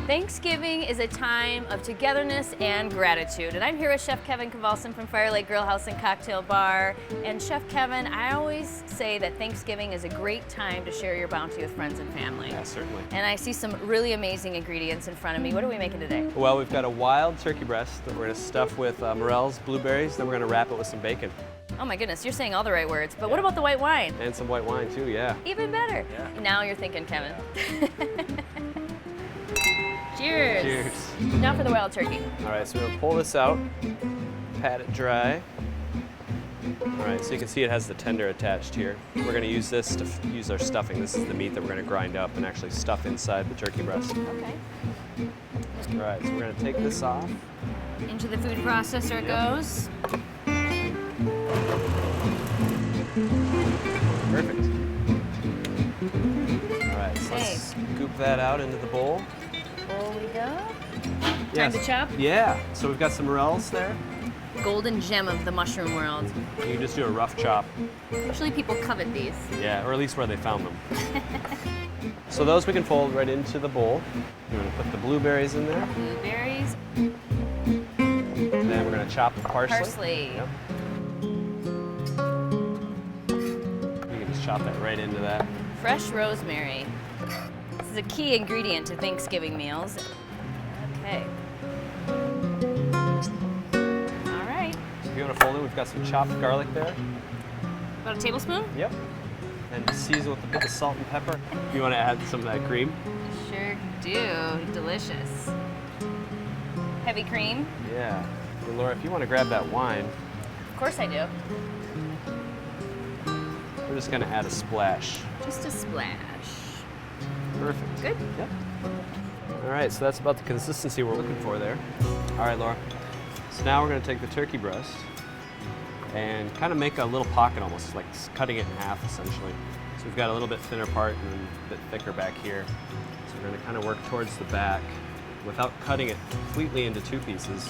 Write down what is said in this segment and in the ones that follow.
Thanksgiving is a time of togetherness and gratitude. And I'm here with Chef Kevin Kowalson from Fire Lake Grill House and Cocktail Bar. And Chef Kevin, I always say that Thanksgiving is a great time to share your bounty with friends and family. Yeah, certainly. And I see some really amazing ingredients in front of me. What are we making today? Well, we've got a wild turkey breast that we're going to stuff with morels, blueberries, then we're going to wrap it with some bacon. Oh my goodness, you're saying all the right words. But what about the white wine? And some white wine too, yeah. Even better. Yeah. Now you're thinking, Kevin. Cheers. Cheers. Now for the wild turkey. All right, so we're gonna pull this out, pat it dry. All right, so you can see it has the tender attached here. We're gonna use this to use our stuffing. This is the meat that we're gonna grind up and actually stuff inside the turkey breast. Okay. All right, so we're gonna take this off. Into the food processor it goes. Perfect. All right, so let's scoop that out into the bowl. Bowl we go. Yes. Time to chop? Yeah, so we've got some morels there. Golden gem of the mushroom world. You can just do a rough chop. Usually people covet these. Yeah, or at least where they found them. So those we can fold right into the bowl. We're gonna put the blueberries in there. Blueberries. And then we're gonna chop the parsley. Parsley. Yep. You can just chop that right into that. Fresh rosemary. This is a key ingredient to Thanksgiving meals. Okay. All right. So if you want to fold it, we've got some chopped garlic there. About a tablespoon? Yep. And just season with a bit of salt and pepper. You want to add some of that cream? Sure do. Delicious. Heavy cream? Yeah. And Laura, if you want to grab that wine, Of course I do. we're just going to add a splash. Just a splash. Perfect. Good? Yep. All right, so that's about the consistency we're looking for there. All right, Laura. So now we're going to take the turkey breast and kind of make a little pocket almost, like cutting it in half essentially. So we've got a little bit thinner part and a bit thicker back here. So we're going to kind of work towards the back without cutting it completely into two pieces.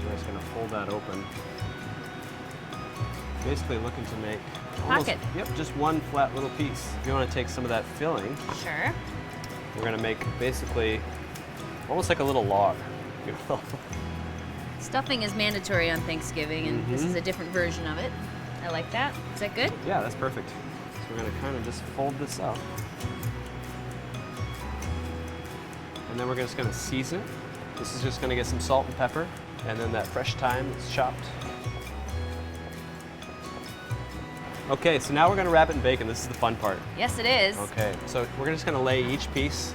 We're just going to fold that open. Basically looking to make almost, Pocket. Yep, just one flat little piece. If you want to take some of that filling, Sure. we're going to make basically almost like a little log. You know? Stuffing is mandatory on Thanksgiving, and this is a different version of it. I like that. Is that good? Yeah, that's perfect. So we're going to kind of just fold this out. And then we're just going to season it. This is just going to get some salt and pepper, and then that fresh thyme that's chopped. Okay, so now we're going to wrap it in bacon. This is the fun part. Yes, it is. Okay, so we're just going to lay each piece.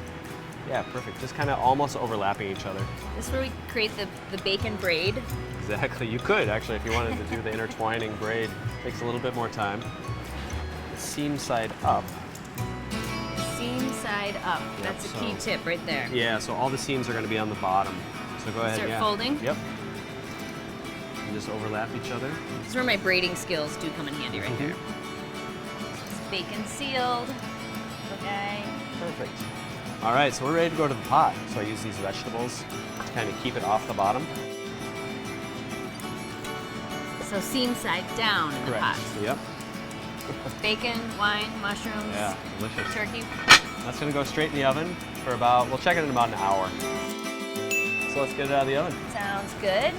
Yeah, perfect. Just kind of almost overlapping each other. This is where we create the bacon braid. Exactly. You could actually, if you wanted to do the intertwining braid. Takes a little bit more time. Seam side up. Seam side up. That's a key tip right there. Yeah, so all the seams are going to be on the bottom. So go ahead. Start folding? Yep. And just overlap each other. This is where my braiding skills do come in handy right here. It's bacon sealed. Okay. Perfect. All right, so we're ready to go to the pot. So I use these vegetables to kind of keep it off the bottom. So seam side down in the Correct. pot. So, yep. Bacon, wine, mushrooms, Yeah, delicious. turkey. That's going to go straight in the oven for about, we'll check it in about an hour. So let's get it out of the oven. Sounds good.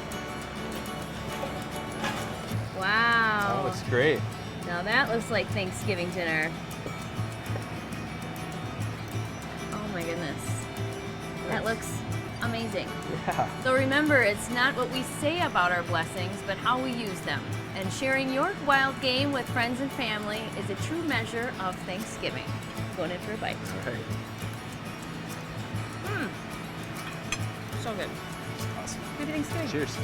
Wow. That looks great. Now that looks like Thanksgiving dinner. Oh my goodness. That looks amazing. Yeah. So remember, it's not what we say about our blessings, but how we use them. And sharing your wild game with friends and family is a true measure of Thanksgiving. Going in for a bite. All right. So good. Awesome. Happy Thanksgiving. Cheers.